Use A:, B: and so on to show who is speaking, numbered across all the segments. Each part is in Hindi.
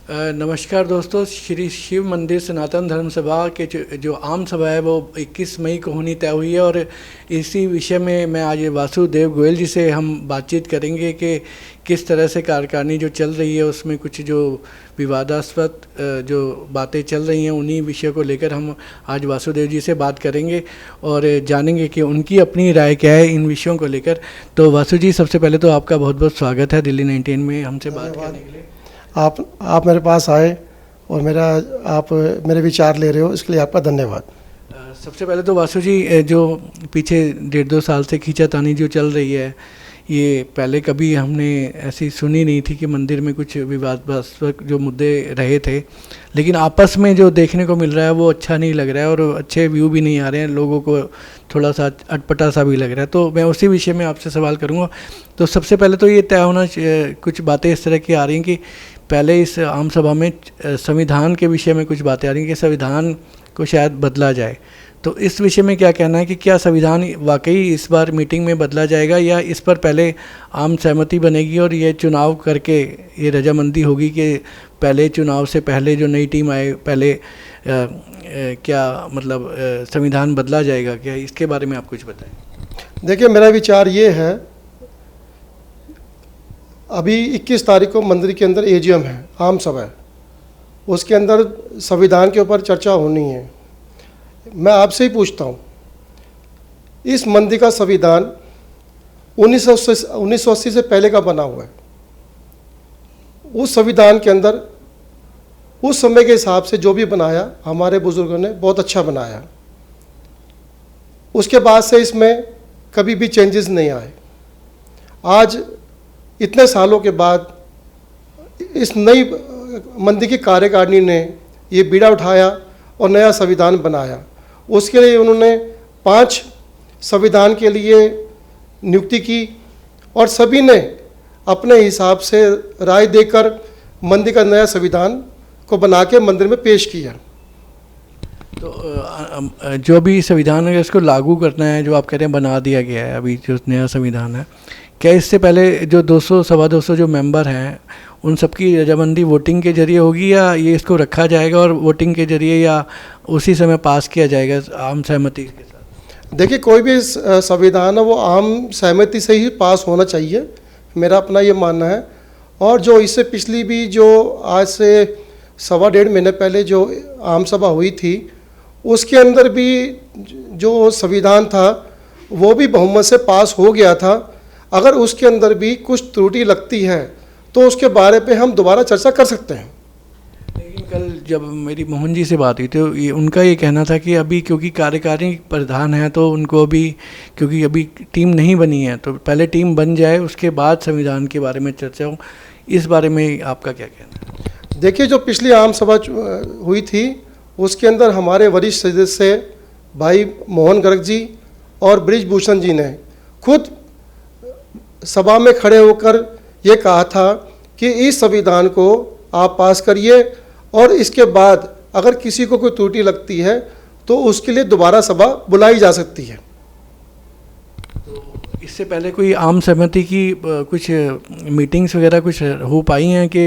A: नमस्कार दोस्तों। श्री शिव मंदिर सनातन धर्म सभा के जो आम सभा है वो 21 मई को होनी तय हुई है और इसी विषय में मैं आज वासुदेव गोयल जी से हम बातचीत करेंगे कि किस तरह से कार्यकारिणी जो चल रही है उसमें कुछ जो विवादास्पद जो बातें चल रही हैं उन्हीं विषयों को लेकर हम आज वासुदेव जी से बात करेंगे और जानेंगे कि उनकी अपनी राय क्या है इन विषयों को लेकर। तो वासु जी, सबसे पहले तो आपका बहुत बहुत स्वागत है दिल्ली 19 में हमसे बात करने के लिए।
B: आप मेरे पास आए और आप मेरे विचार ले रहे हो, इसके लिए आपका धन्यवाद।
A: सबसे पहले तो वासु जी, जो पीछे 1.5-2 साल से खींचातानी जो चल रही है, ये पहले कभी हमने ऐसी सुनी नहीं थी कि मंदिर में कुछ विवादास्पद जो मुद्दे रहे थे, लेकिन आपस में जो देखने को मिल रहा है वो अच्छा नहीं लग रहा है और अच्छे व्यू भी नहीं आ रहे हैं, लोगों को थोड़ा सा अटपटा सा भी लग रहा है। तो मैं उसी विषय में आपसे सवाल करूँगा। तो सबसे पहले तो ये तय होना, कुछ बातें इस तरह की आ रही हैं कि पहले इस आम सभा में संविधान के विषय में कुछ बातें आ रही हैं कि संविधान को शायद बदला जाए। तो इस विषय में क्या कहना है कि क्या संविधान वाकई इस बार मीटिंग में बदला जाएगा या इस पर पहले आम सहमति बनेगी और ये चुनाव करके ये रजामंदी होगी कि पहले चुनाव से पहले जो नई टीम आए पहले क्या मतलब संविधान बदला जाएगा क्या? इसके बारे में आप कुछ बताएं।
B: देखिए, मेरा विचार ये है, अभी 21 तारीख को मंदिर के अंदर एजीएम है, आम सभा है, उसके अंदर संविधान के ऊपर चर्चा होनी है। मैं आपसे ही पूछता हूँ, इस मंदिर का संविधान 1980 से पहले का बना हुआ है। उस संविधान के अंदर उस समय के हिसाब से जो भी बनाया हमारे बुजुर्गों ने बहुत अच्छा बनाया। उसके बाद से इसमें कभी भी चेंजेस नहीं आए। आज इतने सालों के बाद इस नई मंदिर की कार्यकारिणी ने ये बीड़ा उठाया और नया संविधान बनाया। उसके लिए उन्होंने 5 संविधान के लिए नियुक्ति की और सभी ने अपने हिसाब से राय देकर मंदिर का नया संविधान को बना के मंदिर में पेश किया।
A: तो जो भी संविधान है इसको लागू करना है, जो आप कह रहे हैं बना दिया गया है अभी जो नया संविधान है, क्या इससे पहले जो 200-250 जो मेंबर हैं उन सबकी रजामंदी वोटिंग के जरिए होगी या ये इसको रखा जाएगा और वोटिंग के जरिए या उसी समय पास किया जाएगा आम सहमति के साथ?
B: देखिए, कोई भी संविधान है वो आम सहमति से ही पास होना चाहिए, मेरा अपना ये मानना है। और जो इससे पिछली भी जो आज से 1.25 महीने पहले जो आम सभा हुई थी उसके अंदर भी जो संविधान था वो भी बहुमत से पास हो गया था। अगर उसके अंदर भी कुछ त्रुटि लगती है तो उसके बारे में हम दोबारा चर्चा कर सकते हैं।
A: लेकिन कल जब मेरी मोहन जी से बात हुई तो उनका ये कहना था कि अभी क्योंकि कार्यकारी प्रधान है तो उनको अभी क्योंकि अभी टीम नहीं बनी है तो पहले टीम बन जाए उसके बाद संविधान के बारे में चर्चा हो। इस बारे में आपका क्या कहना है?
B: देखिए, जो पिछली आम सभा हुई थी उसके अंदर हमारे वरिष्ठ सदस्य भाई मोहन गर्ग जी और बृजभूषण जी ने खुद सभा में खड़े होकर ये कहा था कि इस संविधान को आप पास करिए और इसके बाद अगर किसी को कोई त्रुटि लगती है तो उसके लिए दोबारा सभा बुलाई जा सकती है।
A: तो इससे पहले कोई आम सहमति की कुछ मीटिंग्स वगैरह कुछ हो पाई हैं कि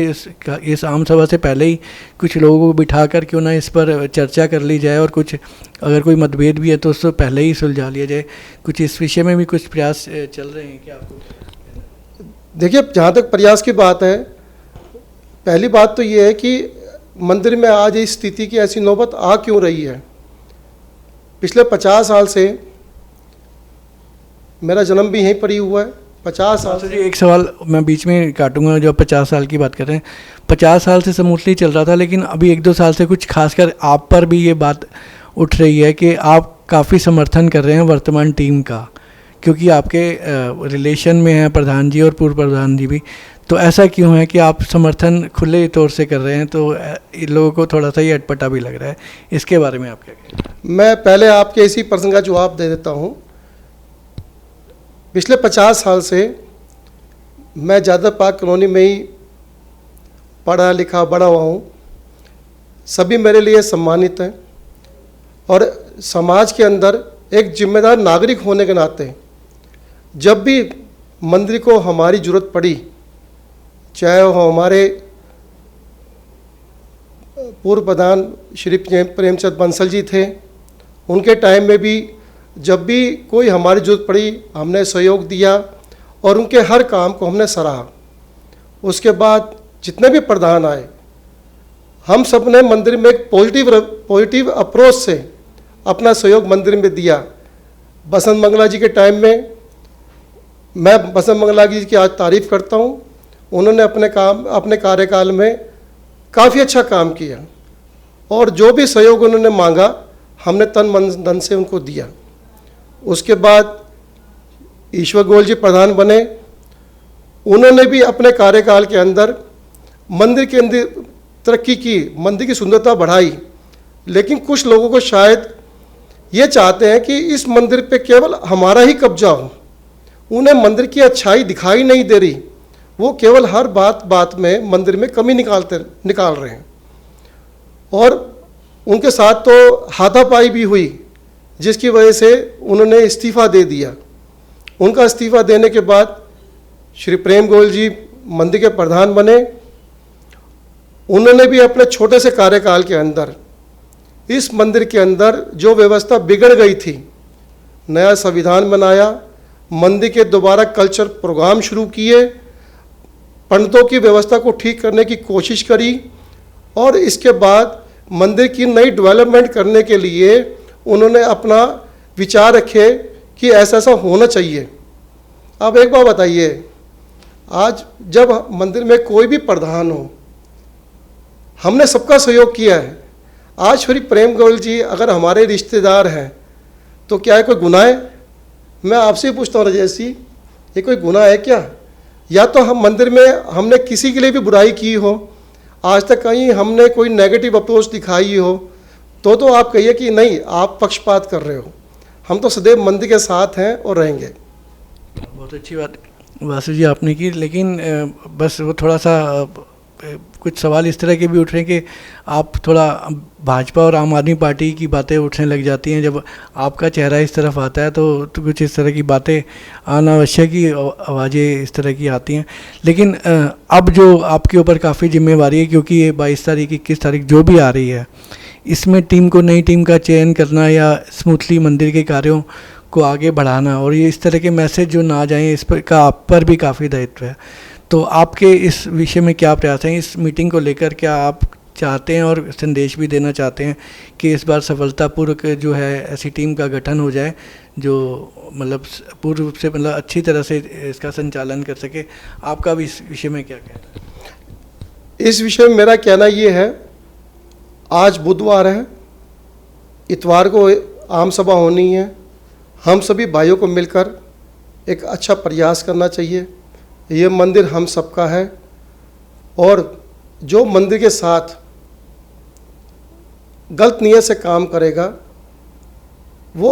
A: इस आम सभा से पहले ही कुछ लोगों को बिठा कर क्यों ना इस पर चर्चा कर ली जाए और कुछ अगर कोई मतभेद भी है तो उसको पहले ही सुलझा लिया जाए? कुछ इस विषय में भी कुछ प्रयास चल रहे हैं क्या आपको?
B: देखिए, जहाँ तक प्रयास की बात है, पहली बात तो ये है कि मंदिर में आज इस स्थिति की ऐसी नौबत आ क्यों रही है। पिछले 50 साल से, मेरा जन्म भी यहीं पर ही हुआ है, 50 साल से।
A: एक सवाल मैं बीच में काटूंगा, जो 50 साल की बात कर रहे हैं, 50 साल से स्मूथली चल रहा था लेकिन अभी 1-2 साल से कुछ खासकर आप पर भी ये बात उठ रही है कि आप काफ़ी समर्थन कर रहे हैं वर्तमान टीम का क्योंकि आपके रिलेशन में हैं प्रधान जी और पूर्व प्रधान जी भी। तो ऐसा क्यों है कि आप समर्थन खुले तौर से कर रहे हैं? तो इन लोगों को थोड़ा सा ये अटपटा भी लग रहा है, इसके बारे में आप क्या कहें?
B: मैं पहले आपके इसी प्रश्न का जवाब दे देता हूँ। पिछले 50 साल से मैं जादव पार्क कॉलोनी में ही पढ़ा लिखा बड़ा हुआ हूँ। सभी मेरे लिए सम्मानित हैं और समाज के अंदर एक जिम्मेदार नागरिक होने के नाते जब भी मंदिर को हमारी ज़रूरत पड़ी, चाहे वो हमारे पूर्व प्रधान श्री प्रेमचंद बंसल जी थे, उनके टाइम में भी जब भी कोई हमारी जरूरत पड़ी हमने सहयोग दिया और उनके हर काम को हमने सराहा। उसके बाद जितने भी प्रधान आए, हम सब ने मंदिर में एक पॉजिटिव अप्रोच से अपना सहयोग मंदिर में दिया। बसंत मंगला जी के टाइम में मैं बसंत मंगला जी की आज तारीफ़ करता हूँ। उन्होंने अपने कार्यकाल में काफ़ी अच्छा काम किया और जो भी सहयोग उन्होंने मांगा हमने तन मन धन से उनको दिया। उसके बाद ईश्वर गोयल जी प्रधान बने, उन्होंने भी अपने कार्यकाल के अंदर मंदिर के अंदर तरक्की की, मंदिर की सुंदरता बढ़ाई। लेकिन कुछ लोगों को शायद ये चाहते हैं कि इस मंदिर पे केवल हमारा ही कब्जा हो, उन्हें मंदिर की अच्छाई दिखाई नहीं दे रही, वो केवल हर बात में मंदिर में कमी निकाल रहे हैं। और उनके साथ तो हाथापाई भी हुई, जिसकी वजह से उन्होंने इस्तीफ़ा दे दिया। उनका इस्तीफ़ा देने के बाद श्री प्रेम गोयल जी मंदिर के प्रधान बने। उन्होंने भी अपने छोटे से कार्यकाल के अंदर इस मंदिर के अंदर जो व्यवस्था बिगड़ गई थी, नया संविधान बनाया, मंदिर के दोबारा कल्चर प्रोग्राम शुरू किए, पंडितों की व्यवस्था को ठीक करने की कोशिश करी और इसके बाद मंदिर की नई डेवलपमेंट करने के लिए उन्होंने अपना विचार रखे कि ऐसा ऐसा होना चाहिए। अब एक बात बताइए, आज जब मंदिर में कोई भी प्रधान हो, हमने सबका सहयोग किया है। आज श्री प्रेम गोयल जी अगर हमारे रिश्तेदार हैं तो क्या है कोई गुनाह है? मैं आपसे पूछता हूँ राजेश जी, ये कोई गुनाह है क्या? या तो हम मंदिर में हमने किसी के लिए भी बुराई की हो, आज तक कहीं हमने कोई नेगेटिव अप्रोच दिखाई हो, तो आप कहिए कि नहीं आप पक्षपात कर रहे हो। हम तो सदैव मंदिर के साथ हैं और रहेंगे।
A: बहुत अच्छी बात वासु जी आपने की, लेकिन बस वो थोड़ा सा कुछ सवाल इस तरह के भी उठ रहे हैं कि आप थोड़ा भाजपा और आम आदमी पार्टी की बातें उठने लग जाती हैं। जब आपका चेहरा इस तरफ आता है तो कुछ इस तरह की बातें अनावश्यक ही आवाज़ें इस तरह की आती हैं। लेकिन अब जो आपके ऊपर काफ़ी जिम्मेवारी है, क्योंकि ये 22 तारीख 21 तारीख जो भी आ रही है, इसमें नई टीम का चयन करना या स्मूथली मंदिर के कार्यों को आगे बढ़ाना और ये इस तरह के मैसेज जो ना जाएं, इस पर का आप पर भी काफ़ी दायित्व है। तो आपके इस विषय में क्या प्रयास हैं? इस मीटिंग को लेकर क्या आप चाहते हैं और संदेश भी देना चाहते हैं कि इस बार सफलतापूर्वक जो है ऐसी टीम का गठन हो जाए जो मतलब पूर्ण रूप से मतलब अच्छी तरह से इसका संचालन कर सके? आपका भी इस विषय में क्या कहना है?
B: इस विषय में मेरा कहना ये है, आज बुधवार है, इतवार को आम सभा होनी है। हम सभी भाइयों को मिलकर एक अच्छा प्रयास करना चाहिए। ये मंदिर हम सबका है और जो मंदिर के साथ गलत नीयत से काम करेगा वो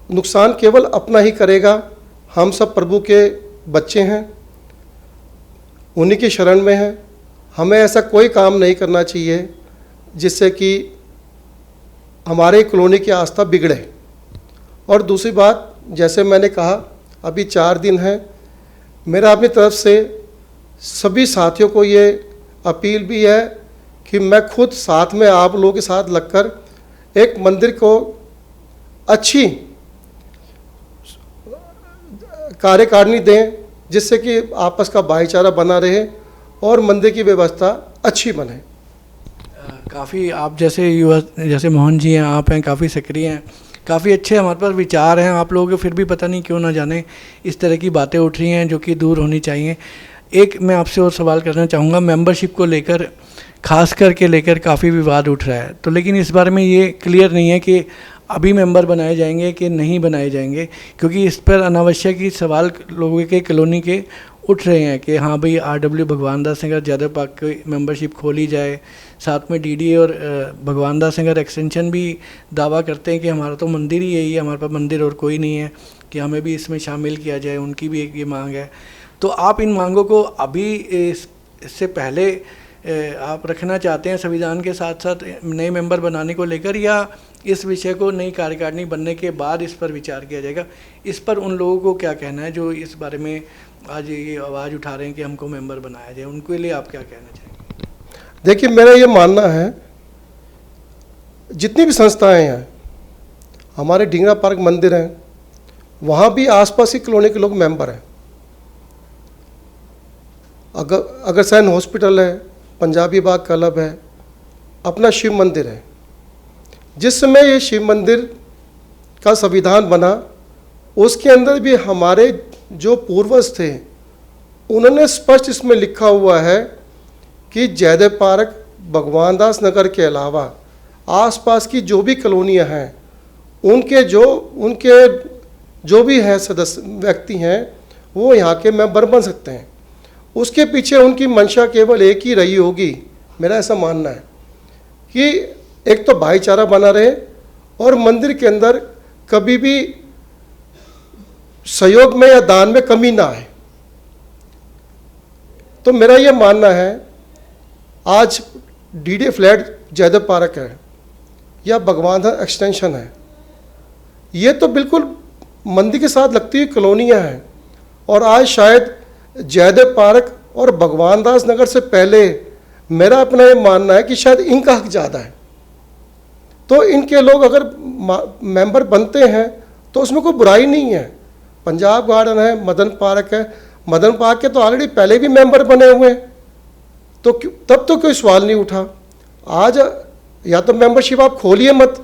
B: नुकसान केवल अपना ही करेगा। हम सब प्रभु के बच्चे हैं, उन्हीं की शरण में हैं। हमें ऐसा कोई काम नहीं करना चाहिए जिससे कि हमारे कॉलोनी की आस्था बिगड़े। और दूसरी बात, जैसे मैंने कहा, अभी 4 दिन है, मेरा अपनी तरफ से सभी साथियों को ये अपील भी है कि मैं खुद साथ में आप लोगों के साथ लगकर एक मंदिर को अच्छी कार्यकारिणी दें, जिससे कि आपस का भाईचारा बना रहे और मंदिर की व्यवस्था अच्छी बने।
A: काफ़ी आप जैसे युवा, जैसे मोहन जी हैं, आप हैं, काफ़ी सक्रिय हैं, काफ़ी अच्छे हमारे पास विचार हैं आप लोगों के, फिर भी पता नहीं क्यों ना जाने इस तरह की बातें उठ रही हैं जो कि दूर होनी चाहिए। एक मैं आपसे और सवाल करना चाहूँगा, मेंबरशिप को लेकर खास करके लेकर काफ़ी विवाद उठ रहा है, तो लेकिन इस बारे में ये क्लियर नहीं है कि अभी मेंबर बनाए जाएंगे कि नहीं बनाए जाएंगे, क्योंकि इस पर अनावश्यक ही सवाल लोगों के कॉलोनी के उठ रहे हैं कि हाँ भाई RW भगवान दास नगर जादव पार्क की मेंबरशिप खोली जाए। साथ में DDA और भगवान दास नगर एक्सटेंशन भी दावा करते हैं कि हमारा तो मंदिर ही यही है, हमारे पास मंदिर और कोई नहीं है, कि हमें भी इसमें शामिल किया जाए। उनकी भी एक ये मांग है। तो आप इन मांगों को अभी इससे पहले आप रखना चाहते हैं संविधान के साथ साथ नए मेंबर बनाने को लेकर, या इस विषय को नई कार्यकारिणी बनने के बाद इस पर विचार किया जाएगा? इस पर उन लोगों को क्या कहना है जो इस बारे में आज ये आवाज़ उठा रहे हैं कि हमको मेंबर बनाया जाए? उनके लिए आप क्या कहना चाहेंगे?
B: देखिए, मेरा ये मानना है जितनी भी संस्थाएं हैं, हमारे ढींगरा पार्क मंदिर हैं, वहाँ भी आसपास की कॉलोनी के लोग मेंबर हैं। अगर सैन हॉस्पिटल है, पंजाबी बाग क्लब है, अपना शिव मंदिर है। जिस समय ये शिव मंदिर का संविधान बना, उसके अंदर भी हमारे जो पूर्वज थे, उन्होंने स्पष्ट इसमें लिखा हुआ है कि जयदेव पार्क, भगवान दास नगर के अलावा आसपास की जो भी कॉलोनियाँ हैं, उनके जो भी हैं सदस्य व्यक्ति हैं, वो यहाँ के मेंबर बन सकते हैं। उसके पीछे उनकी मंशा केवल एक ही रही होगी, मेरा ऐसा मानना है, कि एक तो भाईचारा बना रहे और मंदिर के अंदर कभी भी सहयोग में या दान में कमी ना आए। तो मेरा ये मानना है, आज डीडी फ्लैट जयदेव पार्क है या भगवान दास एक्सटेंशन है, ये तो बिल्कुल मंदिर के साथ लगती हुई कॉलोनियाँ हैं। और आज शायद जयदेव पार्क और भगवान दास नगर से पहले मेरा अपना ये मानना है कि शायद इनका हक ज़्यादा है। तो इनके लोग अगर मेंबर बनते हैं तो उसमें कोई बुराई नहीं है। पंजाब गार्डन है, मदन पार्क है, मदन पार्क के तो ऑलरेडी पहले भी मेंबर बने हुए हैं, तो तब तो कोई सवाल नहीं उठा। आज या तो मेंबरशिप आप खोलिए मत,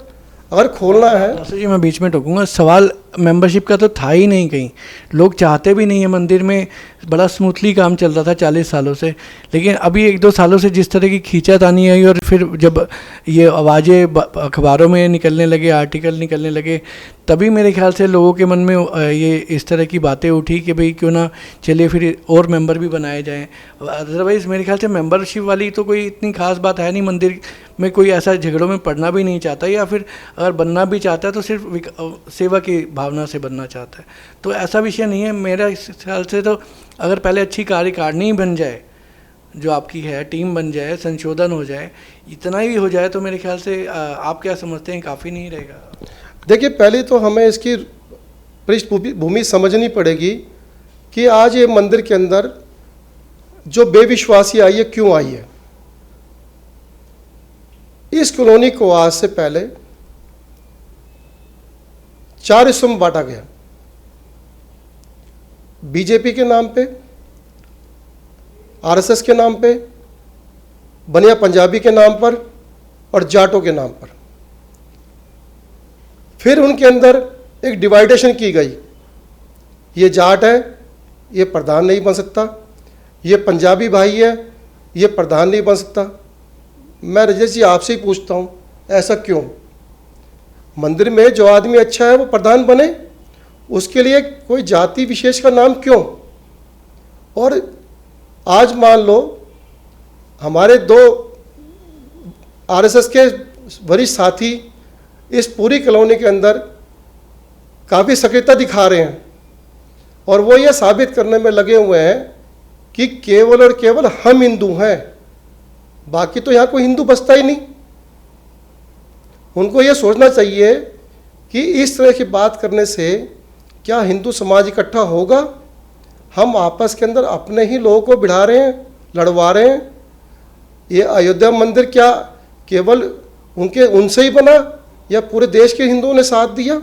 B: अगर खोलना है।
A: वासु जी, मैं बीच में टोकूंगा, सवाल मेंबरशिप का तो था ही नहीं कहीं, लोग चाहते भी नहीं है। मंदिर में बड़ा स्मूथली काम चल रहा था 40 सालों से, लेकिन अभी 1-2 सालों से जिस तरह की खींचातानी आई और फिर जब ये आवाज़ें अखबारों में निकलने लगे, आर्टिकल निकलने लगे, तभी मेरे ख्याल से लोगों के मन में ये इस तरह की बातें उठी कि भाई क्यों ना चलिए फिर और मेंबर भी बनाए जाएं। अदरवाइज़ मेरे ख्याल से मेंबरशिप वाली तो कोई इतनी खास बात है नहीं। मंदिर में कोई ऐसा झगड़ों में पड़ना भी नहीं चाहता, या फिर अगर बनना भी चाहता है तो सिर्फ सेवा की भावना से बनना चाहता है। तो ऐसा विषय नहीं है मेरा इस ख्याल से। तो अगर पहले अच्छी कार्यकारिणी बन जाए, जो आपकी है, टीम बन जाए, संशोधन हो जाए, इतना ही हो जाए, तो मेरे ख्याल से आप क्या समझते हैं, काफ़ी नहीं रहेगा?
B: देखिए, पहले तो हमें इसकी पृष्ठभूमि समझनी पड़ेगी कि आज ये मंदिर के अंदर जो बेविश्वासी आई है, क्यों आई है। इस कॉलोनी को आज से पहले 4 हिस्सों में बांटा गया, बीजेपी के नाम पे, आरएसएस के नाम पे, बनिया पंजाबी के नाम पर और जाटों के नाम पर। फिर उनके अंदर एक डिवाइडेशन की गई, ये जाट है, ये प्रधान नहीं बन सकता, ये पंजाबी भाई है, ये प्रधान नहीं बन सकता। मैं रजत जी आपसे ही पूछता हूँ, ऐसा क्यों? मंदिर में जो आदमी अच्छा है वो प्रधान बने, उसके लिए कोई जाति विशेष का नाम क्यों? और आज मान लो हमारे 2 आरएसएस के वरिष्ठ साथी इस पूरी कॉलोनी के अंदर काफ़ी सक्रियता दिखा रहे हैं और वो ये साबित करने में लगे हुए हैं कि केवल और केवल हम हिंदू हैं, बाकी तो यहाँ कोई हिंदू बसता ही नहीं। उनको ये सोचना चाहिए कि इस तरह की बात करने से क्या हिंदू समाज इकट्ठा होगा? हम आपस के अंदर अपने ही लोगों को भिड़ा रहे हैं, लड़वा रहे हैं। ये अयोध्या मंदिर क्या केवल उनसे ही बना या पूरे देश के हिंदुओं ने साथ दिया?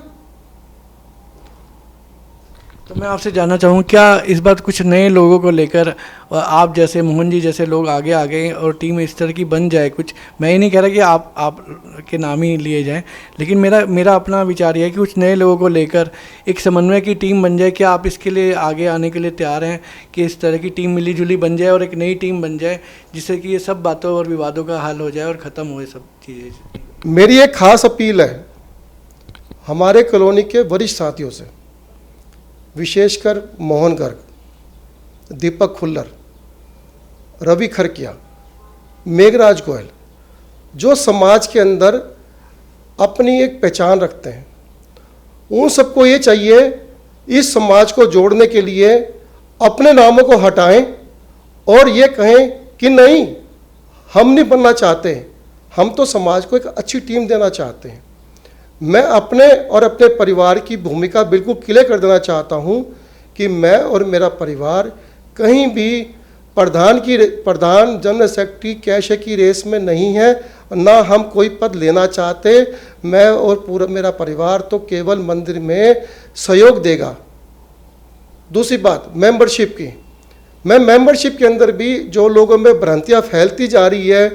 A: तो मैं आपसे जानना चाहूँ, क्या इस बार कुछ नए लोगों को लेकर आप जैसे मोहन जी जैसे लोग आगे आ गए और टीम इस तरह की बन जाए? कुछ, मैं ये नहीं कह रहा कि आप के नाम ही लिए जाएं, लेकिन मेरा अपना विचार यह है कि कुछ नए लोगों को लेकर एक समन्वय की टीम बन जाए। क्या आप इसके लिए आगे आने के लिए तैयार हैं कि इस तरह की टीम मिली जुली बन जाए और एक नई टीम बन जाए, जिससे कि ये सब बातों और विवादों का हल हो जाए और ख़त्म हो ये सब चीज़ें?
B: मेरी एक खास अपील है हमारे कॉलोनी के वरिष्ठ साथियों से, विशेषकर मोहन गर्ग, दीपक खुल्लर, रवि खरकिया, मेघराज गोयल, जो समाज के अंदर अपनी एक पहचान रखते हैं। उन सबको ये चाहिए इस समाज को जोड़ने के लिए अपने नामों को हटाएं और ये कहें कि नहीं, हम नहीं बनना चाहते, हम तो समाज को एक अच्छी टीम देना चाहते हैं। मैं अपने और अपने परिवार की भूमिका बिल्कुल क्लियर कर देना चाहता हूं कि मैं और मेरा परिवार कहीं भी प्रधान जनरल सेक्रेटरी कैशे की रेस में नहीं है। ना हम कोई पद लेना चाहते। मैं और पूरा मेरा परिवार तो केवल मंदिर में सहयोग देगा। दूसरी बात मेंबरशिप की, मैं मेंबरशिप के अंदर भी जो लोगों में भ्रांतियाँ फैलती जा रही है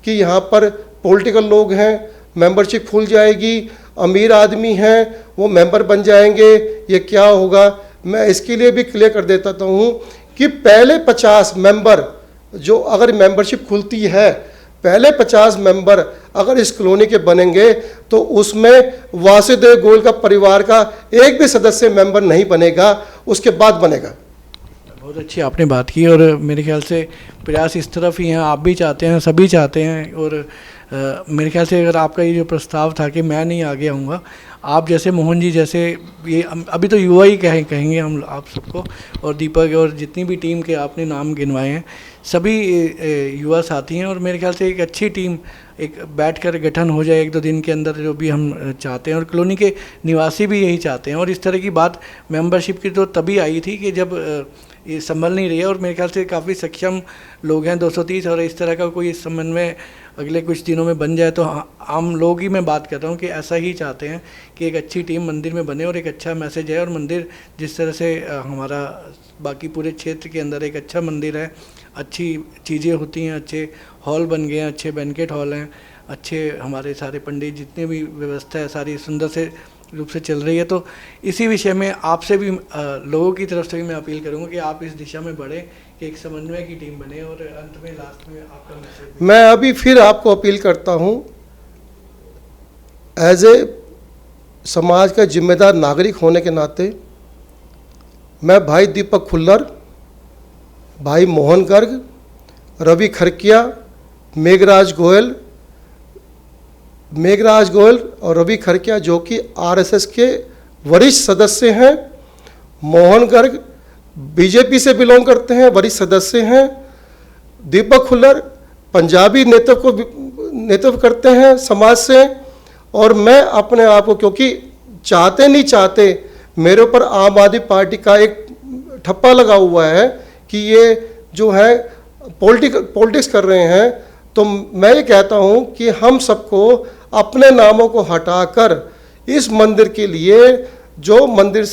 B: कि यहाँ पर पॉलिटिकल लोग हैं, मेंबरशिप खुल जाएगी, अमीर आदमी हैं वो मेंबर बन जाएंगे, ये क्या होगा। मैं इसके लिए भी क्लियर कर देता हूँ कि पहले 50 मेंबर जो अगर मेंबरशिप खुलती है, पहले 50 मेंबर अगर इस कॉलोनी के बनेंगे तो उसमें वासुदेव गोयल का परिवार का एक भी सदस्य मेंबर नहीं बनेगा, उसके बाद बनेगा।
A: बहुत अच्छी आपने बात की और मेरे ख्याल से प्रयास इस तरफ ही हैं, आप भी चाहते हैं, सभी चाहते हैं। और मेरे ख्याल से अगर आपका ये जो प्रस्ताव था कि मैं नहीं आगे आऊँगा, आप जैसे मोहन जी जैसे, ये अभी तो युवा ही कहेंगे हम आप सबको, और दीपक और जितनी भी टीम के आपने नाम गिनवाए हैं सभी युवा साथी हैं। और मेरे ख्याल से एक अच्छी टीम एक बैठकर गठन हो जाए 1-2 दिन के अंदर, जो भी हम चाहते हैं और कॉलोनी के निवासी भी यही चाहते हैं। और इस तरह की बात मेंबरशिप की तो तभी आई थी कि जब ये संभल नहीं रही है, और मेरे ख्याल से काफ़ी सक्षम लोग हैं 230, और इस तरह का कोई समन्वय अगले कुछ दिनों में बन जाए तो आम लोग ही मैं बात कर रहा हूँ कि ऐसा ही चाहते हैं कि एक अच्छी टीम मंदिर में बने और एक अच्छा मैसेज है। और मंदिर जिस तरह से हमारा बाकी पूरे क्षेत्र के अंदर एक अच्छा मंदिर है, अच्छी चीज़ें होती हैं, अच्छे हॉल बन गए हैं, अच्छे बैंकेट हॉल हैं, अच्छे हमारे सारे पंडित जितने भी व्यवस्था है सारी सुंदर से रूप से चल रही है। तो इसी विषय में आपसे भी लोगों की तरफ से भी मैं अपील करूंगा कि आप इस दिशा में बढ़ें कि एक समन्वय की टीम बने। और अंत में लास्ट में आपका मैसेज।
B: मैं अभी फिर आपको अपील करता हूं, एज ए समाज का जिम्मेदार नागरिक होने के नाते मैं भाई दीपक खुल्लर, भाई मोहन गर्ग, रवि खरकिया, मेघराज गोयल और रवि खरकिया जो कि आरएसएस के वरिष्ठ सदस्य हैं, मोहन गर्ग बीजेपी से बिलोंग करते हैं, वरिष्ठ सदस्य हैं, दीपक खुल्लर पंजाबी नेतृत्व करते हैं समाज से। और मैं अपने आप को, क्योंकि चाहते नहीं चाहते मेरे ऊपर आम आदमी पार्टी का एक ठप्पा लगा हुआ है कि ये जो है पॉलिटिक्स कर रहे हैं, तो मैं ये कहता हूं कि हम सबको अपने नामों को हटाकर इस मंदिर के लिए जो मंदिर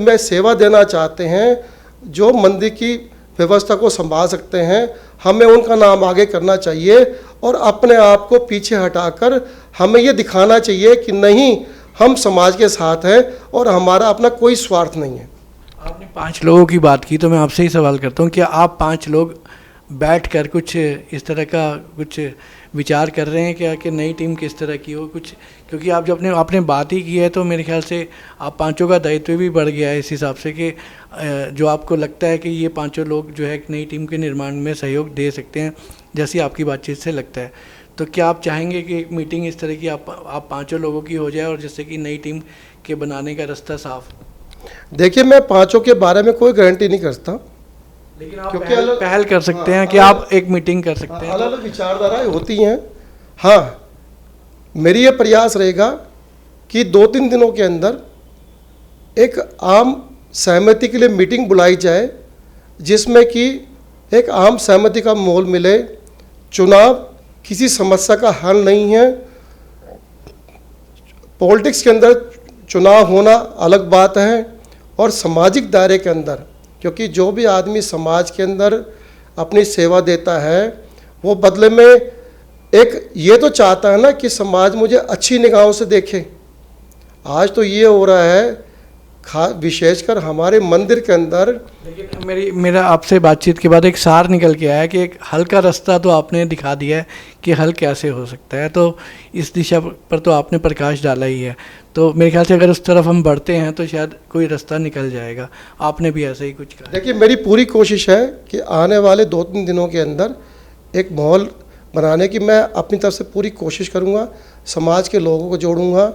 B: में सेवा देना चाहते हैं, जो मंदिर की व्यवस्था को संभाल सकते हैं, हमें उनका नाम आगे करना चाहिए और अपने आप को पीछे हटाकर हमें ये दिखाना चाहिए कि नहीं, हम समाज के साथ हैं और हमारा अपना कोई स्वार्थ नहीं है।
A: आपने 5 लोगों की बात की, तो मैं आपसे ही सवाल करता हूँ कि आप 5 लोग बैठकर कुछ इस तरह का कुछ विचार कर रहे हैं क्या कि नई टीम किस तरह की हो कुछ, क्योंकि आप जब आपने बात ही की है तो मेरे ख्याल से आप 5 का दायित्व भी बढ़ गया है इस हिसाब से कि जो आपको लगता है कि ये 5 लोग जो है एक नई टीम के निर्माण में सहयोग दे सकते हैं, जैसी आपकी बातचीत से लगता है। तो क्या आप चाहेंगे कि एक मीटिंग इस तरह की आप 5 लोगों की हो जाए और जिससे कि नई टीम के बनाने का रास्ता साफ?
B: देखिए, मैं 5 के बारे में कोई गारंटी नहीं करता,
A: लेकिन आप पहल कर सकते हैं कि आप एक मीटिंग कर सकते हैं।
B: अलग अलग विचारधाराएं होती हैं। हाँ, मेरी ये प्रयास रहेगा कि 2-3 दिनों के अंदर एक आम सहमति के लिए मीटिंग बुलाई जाए, जिसमें कि एक आम सहमति का माहौल मिले। चुनाव किसी समस्या का हल नहीं है। पॉलिटिक्स के अंदर चुनाव होना अलग बात है, और सामाजिक दायरे के अंदर, क्योंकि जो भी आदमी समाज के अंदर अपनी सेवा देता है वो बदले में एक ये तो चाहता है ना कि समाज मुझे अच्छी निगाहों से देखे। आज तो ये हो रहा है विशेषकर हमारे मंदिर के अंदर।
A: लेकिन मेरा आपसे बातचीत के बाद एक सार निकल के आया कि एक हल का रास्ता तो आपने दिखा दिया है कि हल कैसे हो सकता है, तो इस दिशा पर तो आपने प्रकाश डाला ही है। तो मेरे ख्याल से अगर उस तरफ हम बढ़ते हैं तो शायद कोई रास्ता निकल जाएगा। आपने भी ऐसा ही कुछ कहा।
B: देखिए, मेरी पूरी कोशिश है कि आने वाले 2-3 दिनों के अंदर एक माहौल बनाने की मैं अपनी तरफ से पूरी कोशिश करूँगा। समाज के लोगों को जोड़ूँगा,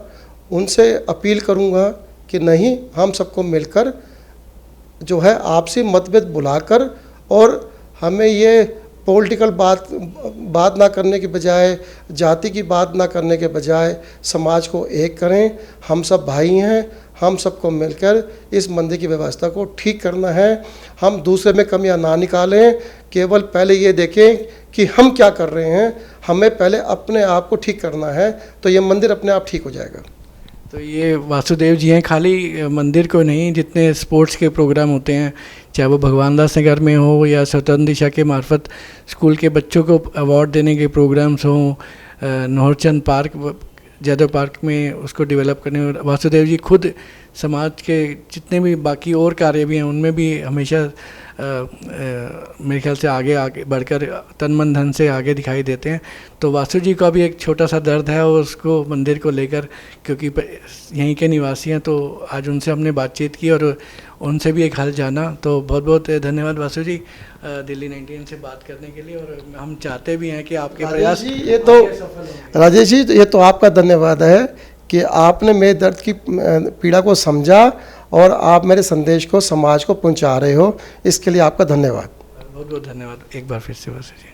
B: उनसे अपील करूँगा कि नहीं, हम सबको मिलकर जो है आपसी मतभेद बुलाकर, और हमें ये पॉलिटिकल बात ना करने के बजाय, जाति की बात ना करने के बजाय समाज को एक करें। हम सब भाई हैं, हम सबको मिलकर इस मंदिर की व्यवस्था को ठीक करना है। हम दूसरे में कमियां ना निकालें, केवल पहले ये देखें कि हम क्या कर रहे हैं, हमें पहले अपने आप को ठीक करना है, तो ये मंदिर अपने आप ठीक हो जाएगा।
A: तो ये वासुदेव जी हैं, खाली मंदिर को नहीं, जितने स्पोर्ट्स के प्रोग्राम होते हैं, चाहे वो भगवान दास नगर में हो या स्वतंत्र दिशा के मार्फत स्कूल के बच्चों को अवार्ड देने के प्रोग्राम्स हों, नौरचंद पार्क, जादव पार्क में उसको डेवलप करने, और वासुदेव जी खुद समाज के जितने भी बाकी और कार्य भी हैं उनमें भी हमेशा मेरे ख्याल से आगे बढ़कर तन मन धन से आगे दिखाई देते हैं। तो वासु जी का भी एक छोटा सा दर्द है और उसको मंदिर को लेकर, क्योंकि यहीं के निवासी हैं, तो आज उनसे हमने बातचीत की और उनसे भी एक हाल जाना। तो बहुत बहुत धन्यवाद वासु जी दिल्ली 19 से बात करने के लिए, और हम चाहते भी हैं कि आपके प्रयास
B: ये तो राजेश जी, ये तो आपका धन्यवाद है कि आपने मेरे दर्द की पीड़ा को समझा और आप मेरे संदेश को समाज को पहुंचा रहे हो, इसके लिए आपका धन्यवाद।
A: बहुत बहुत धन्यवाद एक बार फिर से वासु जी।